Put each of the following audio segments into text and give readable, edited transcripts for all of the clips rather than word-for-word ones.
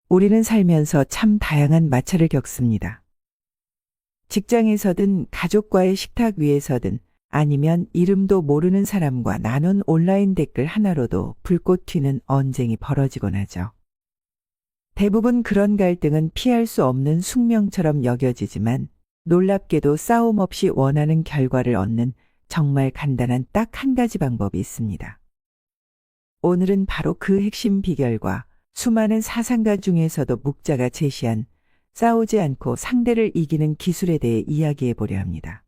우리는 살면서 참 다양한 마찰을 겪습니다. 직장에서든 가족과의 식탁 위에서든 아니면 이름도 모르는 사람과 나눈 온라인 댓글 하나로도 불꽃 튀는 언쟁이 벌어지곤 하죠. 대부분 그런 갈등은 피할 수 없는 숙명처럼 여겨지지만 놀랍게도 싸움 없이 원하는 결과를 얻는 정말 간단한 딱 한 가지 방법이 있습니다. 오늘은 바로 그 핵심 비결과 수많은 사상가 중에서도 묵자가 제시한 싸우지 않고 상대를 이기는 기술에 대해 이야기해 보려 합니다.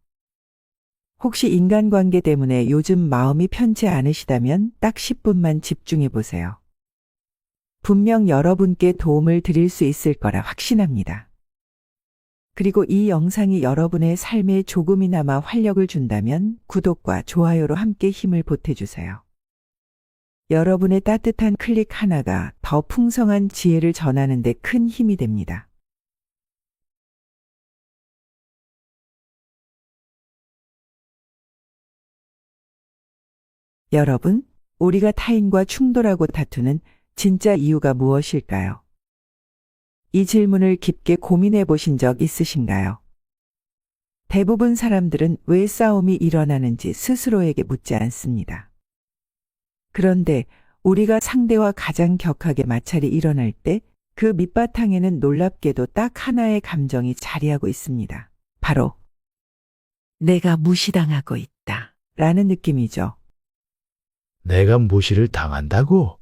혹시 인간관계 때문에 요즘 마음이 편치 않으시다면 딱 10분만 집중해 보세요. 분명 여러분께 도움을 드릴 수 있을 거라 확신합니다. 그리고 이 영상이 여러분의 삶에 조금이나마 활력을 준다면 구독과 좋아요로 함께 힘을 보태주세요. 여러분의 따뜻한 클릭 하나가 더 풍성한 지혜를 전하는 데 큰 힘이 됩니다. 여러분, 우리가 타인과 충돌하고 다투는 진짜 이유가 무엇일까요? 이 질문을 깊게 고민해 보신 적 있으신가요? 대부분 사람들은 왜 싸움이 일어나는지 스스로에게 묻지 않습니다. 그런데 우리가 상대와 가장 격하게 마찰이 일어날 때 그 밑바탕에는 놀랍게도 딱 하나의 감정이 자리하고 있습니다. 바로 내가 무시당하고 있다 라는 느낌이죠. 내가 무시를 당한다고?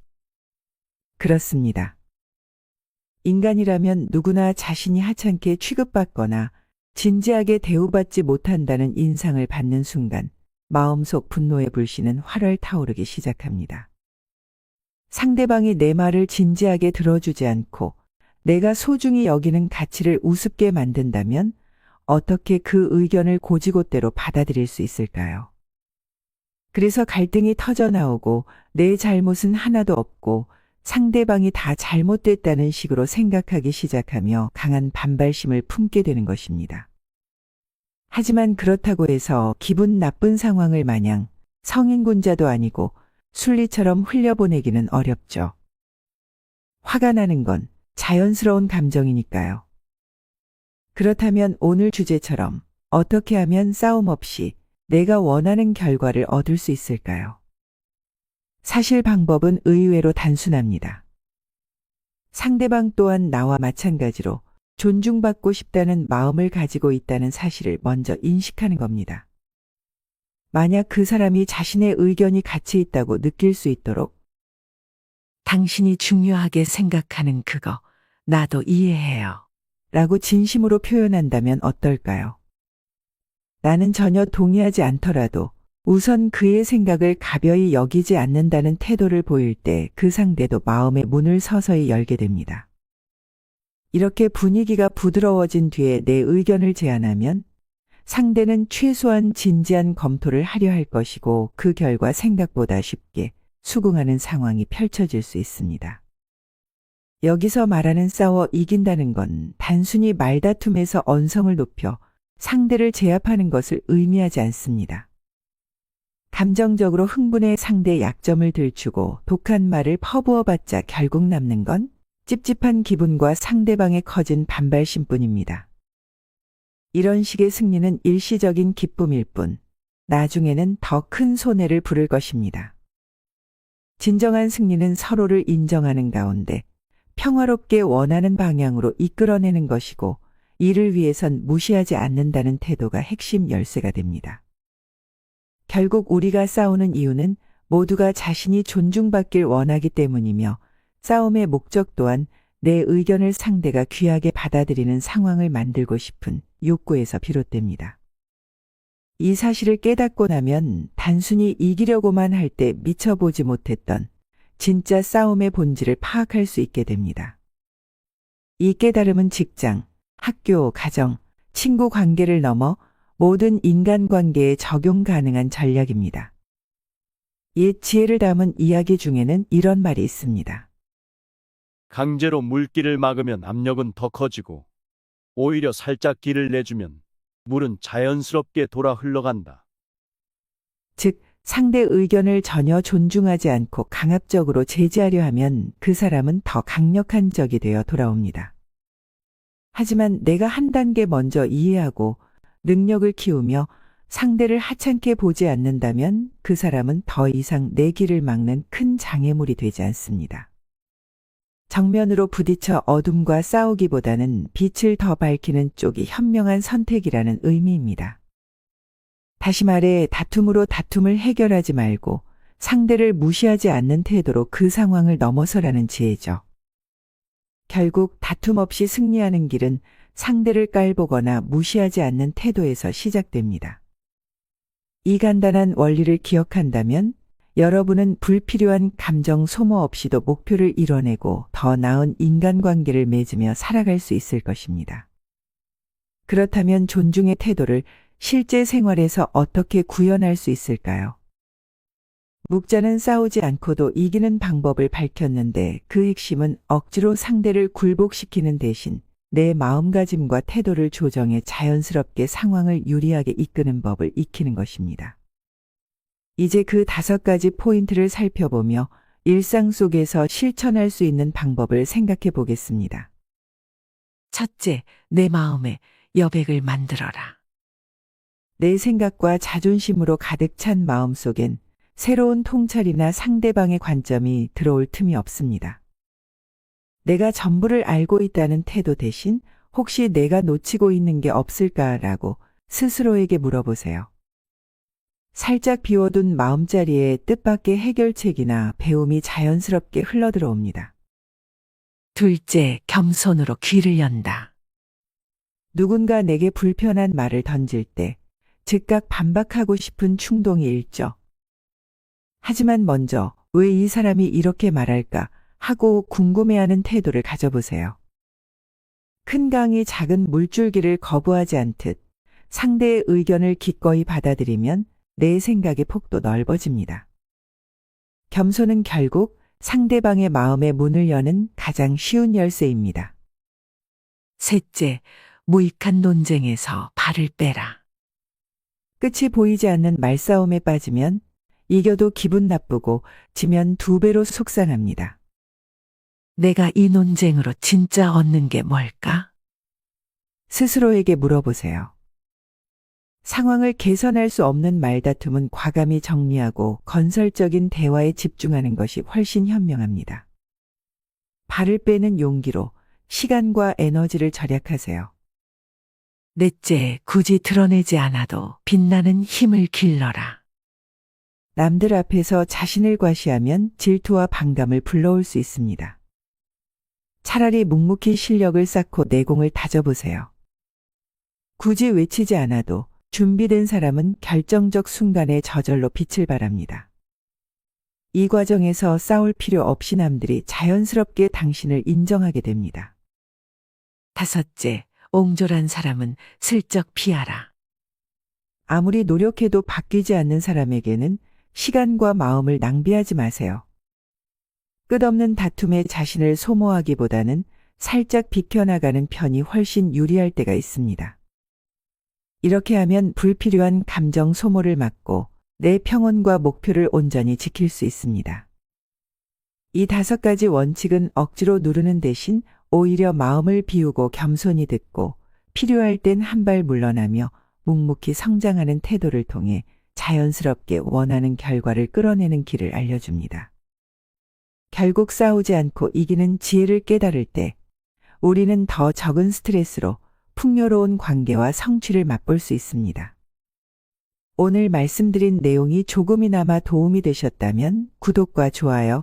그렇습니다. 인간이라면 누구나 자신이 하찮게 취급받거나 진지하게 대우받지 못한다는 인상을 받는 순간 마음속 분노의 불씨는 활활 타오르기 시작합니다. 상대방이 내 말을 진지하게 들어주지 않고 내가 소중히 여기는 가치를 우습게 만든다면 어떻게 그 의견을 고지고대로 받아들일 수 있을까요? 그래서 갈등이 터져나오고 내 잘못은 하나도 없고 상대방이 다 잘못됐다는 식으로 생각하기 시작하며 강한 반발심을 품게 되는 것입니다. 하지만 그렇다고 해서 기분 나쁜 상황을 마냥 성인군자도 아니고 순리처럼 흘려보내기는 어렵죠. 화가 나는 건 자연스러운 감정이니까요. 그렇다면 오늘 주제처럼 어떻게 하면 싸움 없이 내가 원하는 결과를 얻을 수 있을까요? 사실 방법은 의외로 단순합니다. 상대방 또한 나와 마찬가지로 존중받고 싶다는 마음을 가지고 있다는 사실을 먼저 인식하는 겁니다. 만약 그 사람이 자신의 의견이 가치 있다고 느낄 수 있도록 당신이 중요하게 생각하는 그거 나도 이해해요 라고 진심으로 표현한다면 어떨까요? 나는 전혀 동의하지 않더라도 우선 그의 생각을 가벼이 여기지 않는다는 태도를 보일 때 그 상대도 마음의 문을 서서히 열게 됩니다. 이렇게 분위기가 부드러워진 뒤에 내 의견을 제안하면 상대는 최소한 진지한 검토를 하려 할 것이고 그 결과 생각보다 쉽게 수긍하는 상황이 펼쳐질 수 있습니다. 여기서 말하는 싸워 이긴다는 건 단순히 말다툼에서 언성을 높여 상대를 제압하는 것을 의미하지 않습니다. 감정적으로 흥분해 상대의 약점을 들추고 독한 말을 퍼부어봤자 결국 남는 건 찝찝한 기분과 상대방의 커진 반발심뿐입니다. 이런 식의 승리는 일시적인 기쁨일 뿐 나중에는 더 큰 손해를 부를 것입니다. 진정한 승리는 서로를 인정하는 가운데 평화롭게 원하는 방향으로 이끌어내는 것이고 이를 위해선 무시하지 않는다는 태도가 핵심 열쇠가 됩니다. 결국 우리가 싸우는 이유는 모두가 자신이 존중받길 원하기 때문이며 싸움의 목적 또한 내 의견을 상대가 귀하게 받아들이는 상황을 만들고 싶은 욕구에서 비롯됩니다. 이 사실을 깨닫고 나면 단순히 이기려고만 할 때 미쳐보지 못했던 진짜 싸움의 본질을 파악할 수 있게 됩니다. 이 깨달음은 직장, 학교, 가정, 친구 관계를 넘어 모든 인간관계에 적용 가능한 전략입니다. 옛 지혜를 담은 이야기 중에는 이런 말이 있습니다. 강제로 물길을 막으면 압력은 더 커지고 오히려 살짝 길을 내주면 물은 자연스럽게 돌아 흘러간다. 즉, 상대 의견을 전혀 존중하지 않고 강압적으로 제지하려 하면 그 사람은 더 강력한 적이 되어 돌아옵니다. 하지만 내가 한 단계 먼저 이해하고 능력을 키우며 상대를 하찮게 보지 않는다면 그 사람은 더 이상 내 길을 막는 큰 장애물이 되지 않습니다. 정면으로 부딪혀 어둠과 싸우기보다는 빛을 더 밝히는 쪽이 현명한 선택이라는 의미입니다. 다시 말해 다툼으로 다툼을 해결하지 말고 상대를 무시하지 않는 태도로 그 상황을 넘어서라는 지혜죠. 결국 다툼 없이 승리하는 길은 상대를 깔보거나 무시하지 않는 태도에서 시작됩니다. 이 간단한 원리를 기억한다면 여러분은 불필요한 감정 소모 없이도 목표를 이뤄내고 더 나은 인간관계를 맺으며 살아갈 수 있을 것입니다. 그렇다면 존중의 태도를 실제 생활에서 어떻게 구현할 수 있을까요? 묵자는 싸우지 않고도 이기는 방법을 밝혔는데 그 핵심은 억지로 상대를 굴복시키는 대신 내 마음가짐과 태도를 조정해 자연스럽게 상황을 유리하게 이끄는 법을 익히는 것입니다. 이제 그 5가지 포인트를 살펴보며 일상 속에서 실천할 수 있는 방법을 생각해 보겠습니다. 첫째, 내 마음에 여백을 만들어라. 내 생각과 자존심으로 가득 찬 마음 속엔 새로운 통찰이나 상대방의 관점이 들어올 틈이 없습니다. 내가 전부를 알고 있다는 태도 대신 혹시 내가 놓치고 있는 게 없을까라고 스스로에게 물어보세요. 살짝 비워둔 마음자리에 뜻밖의 해결책이나 배움이 자연스럽게 흘러들어옵니다. 둘째, 겸손으로 귀를 연다. 누군가 내게 불편한 말을 던질 때 즉각 반박하고 싶은 충동이 일죠. 하지만 먼저 왜 이 사람이 이렇게 말할까 하고 궁금해하는 태도를 가져보세요. 큰 강이 작은 물줄기를 거부하지 않듯 상대의 의견을 기꺼이 받아들이면 내 생각의 폭도 넓어집니다. 겸손은 결국 상대방의 마음의 문을 여는 가장 쉬운 열쇠입니다. 셋째, 무익한 논쟁에서 발을 빼라. 끝이 보이지 않는 말싸움에 빠지면 이겨도 기분 나쁘고 지면 2배로 속상합니다. 내가 이 논쟁으로 진짜 얻는 게 뭘까? 스스로에게 물어보세요. 상황을 개선할 수 없는 말다툼은 과감히 정리하고 건설적인 대화에 집중하는 것이 훨씬 현명합니다. 발을 빼는 용기로 시간과 에너지를 절약하세요. 넷째, 굳이 드러내지 않아도 빛나는 힘을 길러라. 남들 앞에서 자신을 과시하면 질투와 반감을 불러올 수 있습니다. 차라리 묵묵히 실력을 쌓고 내공을 다져보세요. 굳이 외치지 않아도 준비된 사람은 결정적 순간에 저절로 빛을 발합니다. 이 과정에서 싸울 필요 없이 남들이 자연스럽게 당신을 인정하게 됩니다. 다섯째, 옹졸한 사람은 슬쩍 피하라. 아무리 노력해도 바뀌지 않는 사람에게는 시간과 마음을 낭비하지 마세요. 끝없는 다툼에 자신을 소모하기보다는 살짝 비켜나가는 편이 훨씬 유리할 때가 있습니다. 이렇게 하면 불필요한 감정 소모를 막고 내 평온과 목표를 온전히 지킬 수 있습니다. 이 5가지 원칙은 억지로 누르는 대신 오히려 마음을 비우고 겸손히 듣고 필요할 땐 한 발 물러나며 묵묵히 성장하는 태도를 통해 자연스럽게 원하는 결과를 끌어내는 길을 알려줍니다. 결국 싸우지 않고 이기는 지혜를 깨달을 때 우리는 더 적은 스트레스로 풍요로운 관계와 성취를 맛볼 수 있습니다. 오늘 말씀드린 내용이 조금이나마 도움이 되셨다면 구독과 좋아요,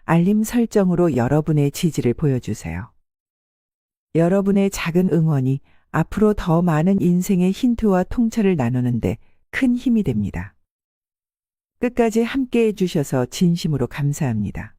알림 설정으로 여러분의 지지를 보여주세요. 여러분의 작은 응원이 앞으로 더 많은 인생의 힌트와 통찰을 나누는데 큰 힘이 됩니다. 끝까지 함께 해주셔서 진심으로 감사합니다.